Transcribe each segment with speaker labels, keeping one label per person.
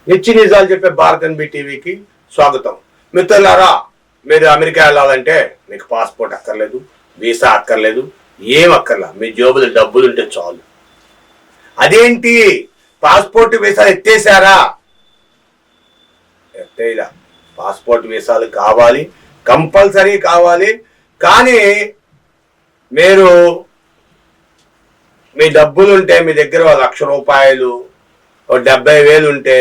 Speaker 1: నిత్య నిజాలు చెప్పే భారత్ ఎన్బి టీవీకి స్వాగతం. మిత్రులారా, మీరు అమెరికా వెళ్ళాలంటే మీకు పాస్పోర్ట్ అక్కర్లేదు, వీసా అక్కర్లేదు, ఏం అక్కర్లా. మీ జోబులు డబ్బులు ఉంటే చాలు. అదేంటి పాస్పోర్ట్ వీసాలు ఎత్తేసారా? ఎత్తేలా. పాస్పోర్ట్ వీసాలు కావాలి, కంపల్సరీ కావాలి. కానీ మీరు మీ డబ్బులు ఉంటే, మీ దగ్గర 1,00,000 రూపాయలు, 70,000 ఉంటే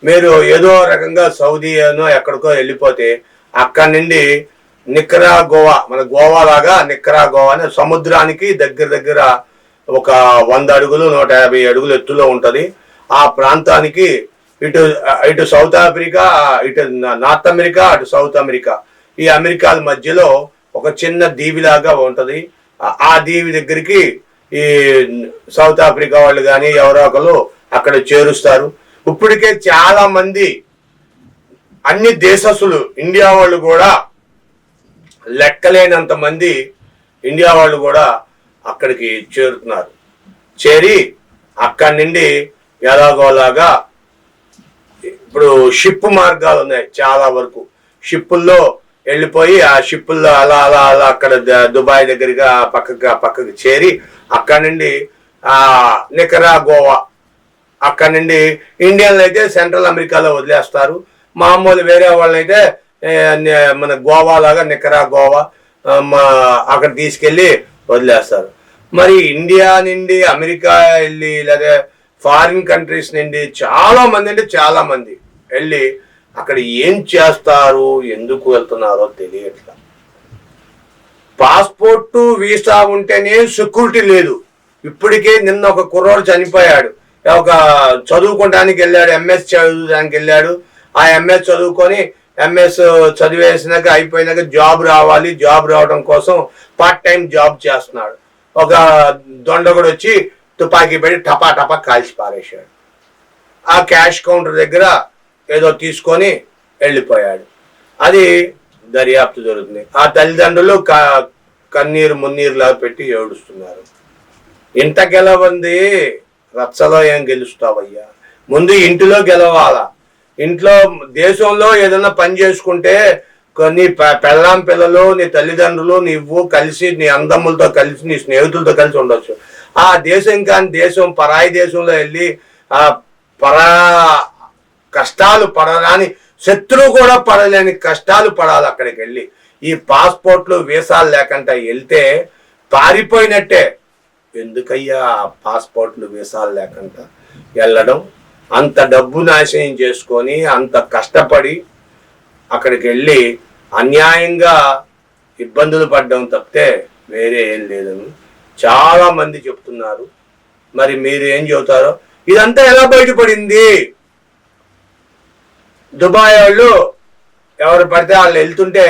Speaker 1: మీరు ఏదో రకంగా సౌదీ అనో ఎక్కడికో వెళ్ళిపోతే అక్కడి నుండి నికరాగోవా, మన గోవా లాగా నికరాగోవా అనే సముద్రానికి దగ్గర ఒక 100 అడుగులు 150 అడుగులు ఎత్తులో ఉంటుంది. ఆ ప్రాంతానికి ఇటు సౌత్ ఆఫ్రికా, ఇటు నార్త్ అమెరికా, అటు సౌత్ అమెరికా, ఈ అమెరికాల మధ్యలో ఒక చిన్న దీవిలాగా ఉంటుంది. ఆ దీవి దగ్గరికి ఈ సౌత్ ఆఫ్రికా వాళ్ళు కానీ ఎవరో ఒకరు అక్కడ చేరుస్తారు. ఇప్పటికే చాలా మంది అన్ని దేశస్తులు, ఇండియా వాళ్ళు కూడా లెక్కలేనంత మంది ఇండియా వాళ్ళు కూడా అక్కడికి చేరుతున్నారు. చేరి అక్కడి నుండి ఎలాగోలాగా ఇప్పుడు షిప్ మార్గాలు ఉన్నాయి. చాలా వరకు షిప్పుల్లో వెళ్ళిపోయి ఆ షిప్పుల్లో అలా అలా అలా అక్కడ దుబాయ్ దగ్గరగా పక్కకి చేరి అక్కడి నుండి నికరాగోవా, అక్కడి నుండి ఇండియన్లు అయితే సెంట్రల్ అమెరికాలో వదిలేస్తారు. మామూలు వేరే వాళ్ళైతే మన గోవా లాగా నికరాగోవా అక్కడ తీసుకెళ్ళి వదిలేస్తారు. మరి ఇండియా నుండి అమెరికా వెళ్ళి లేదా ఫారిన్ కంట్రీస్ నుండి చాలా మంది వెళ్ళి అక్కడ ఏం చేస్తారు, ఎందుకు వెళ్తున్నారో తెలియట్లా. పాస్పోర్టు వీసా ఉంటేనే సెక్యూరిటీ లేదు. ఇప్పటికే నిన్న ఒక కుర్రోడు చనిపోయాడు. ఒక చదువుకోవడానికి వెళ్ళాడు, ఎంఎస్ చదువుకోవడానికి వెళ్ళాడు. ఆ ఎంఎస్ చదువుకొని ఎంఎస్ చదివేసినాక అయిపోయినాక జాబ్ రావాలి, జాబ్ రావడం కోసం పార్ట్ టైం జాబ్ చేస్తున్నాడు. ఒక దొండగుడు వచ్చి తుపాకీ పెట్టి టపా కాల్చి పారేశాడు. ఆ క్యాష్ కౌంటర్ దగ్గర ఏదో తీసుకొని వెళ్ళిపోయాడు. అది దర్యాప్తు జరుగుతుంది. ఆ తల్లిదండ్రులు కన్నీరు మున్నీరులా పెట్టి ఏడుస్తున్నారు. ఇంత గెలవంది రచ్చలో ఏం గెలుస్తావయ్యా? ముందు ఇంటిలో గెలవాలా. ఇంట్లో దేశంలో ఏదైనా పని చేసుకుంటే నీ పెళ్ళాం పిల్లలు, నీ తల్లిదండ్రులు, నువ్వు కలిసి, నీ అందమ్ములతో కలిసి, నీ స్నేహితులతో కలిసి ఉండొచ్చు. ఆ దేశం కాని దేశం, పరాయి దేశంలో వెళ్ళి కష్టాలు పడరాని, శత్రువు కూడా పడలేని కష్టాలు పడాలి అక్కడికి వెళ్ళి. ఈ పాస్పోర్ట్లు వీసాలు లేకుండా వెళ్తే పారిపోయినట్టే. ఎందుకయ్యా పాస్పోర్ట్లు వీసాలు లేకుండా వెళ్ళడం? అంత డబ్బు నాశనం చేసుకొని అంత కష్టపడి అక్కడికి వెళ్ళి అన్యాయంగా ఇబ్బందులు పడ్డం తప్పితే వేరే ఏం లేదని చాలా మంది చెప్తున్నారు. మరి మీరు ఏం చెబుతారో? ఇదంతా ఎలా బయటపడింది? దుబాయ్ వాళ్ళు ఎవరు పడితే వాళ్ళు వెళ్తుంటే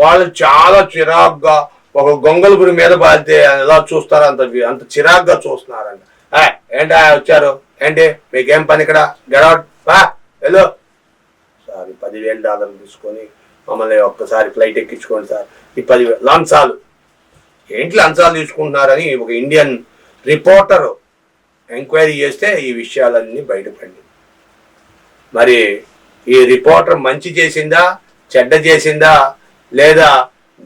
Speaker 1: వాళ్ళు చాలా చిరాగ్గా, ఒక గొంగళపురి మీద బాధితే ఎలా చూస్తారో అంత చిరాగ్గా చూస్తున్నారంట. ఏంటి వచ్చారు, ఏంటి మీకేం పని ఇక్కడ, గెడౌట్ వెళ్ళు సార్, $10,000 తీసుకొని మమ్మల్ని ఒక్కసారి ఫ్లైట్ ఎక్కించుకోండి సార్, ఈ 10,000 లంచాలు. ఏంటి లంచాలు తీసుకుంటున్నారని ఒక ఇండియన్ రిపోర్టర్ ఎంక్వైరీ చేస్తే ఈ విషయాలన్నీ బయటపడింది. మరి ఈ రిపోర్టర్ మంచి చేసిందా, చెడ్డ చేసిందా, లేదా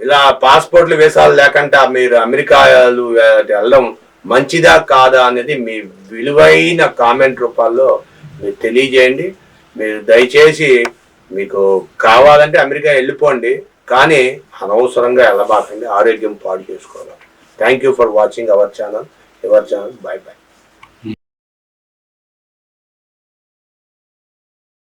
Speaker 1: ఇలా పాస్పోర్ట్లు వీసాలు లేకుండా మీరు అమెరికాలు వెళ్ళడం మంచిదా కాదా అనేది మీ విలువైన కామెంట్ రూపాల్లో మీరు తెలియజేయండి. మీరు దయచేసి మీకు కావాలంటే అమెరికా వెళ్ళిపోండి, కానీ అనవసరంగా వెళ్ళబాకండి, ఆరోగ్యం పాడు చేసుకోవాలి. Thank you for watching our channel. By by.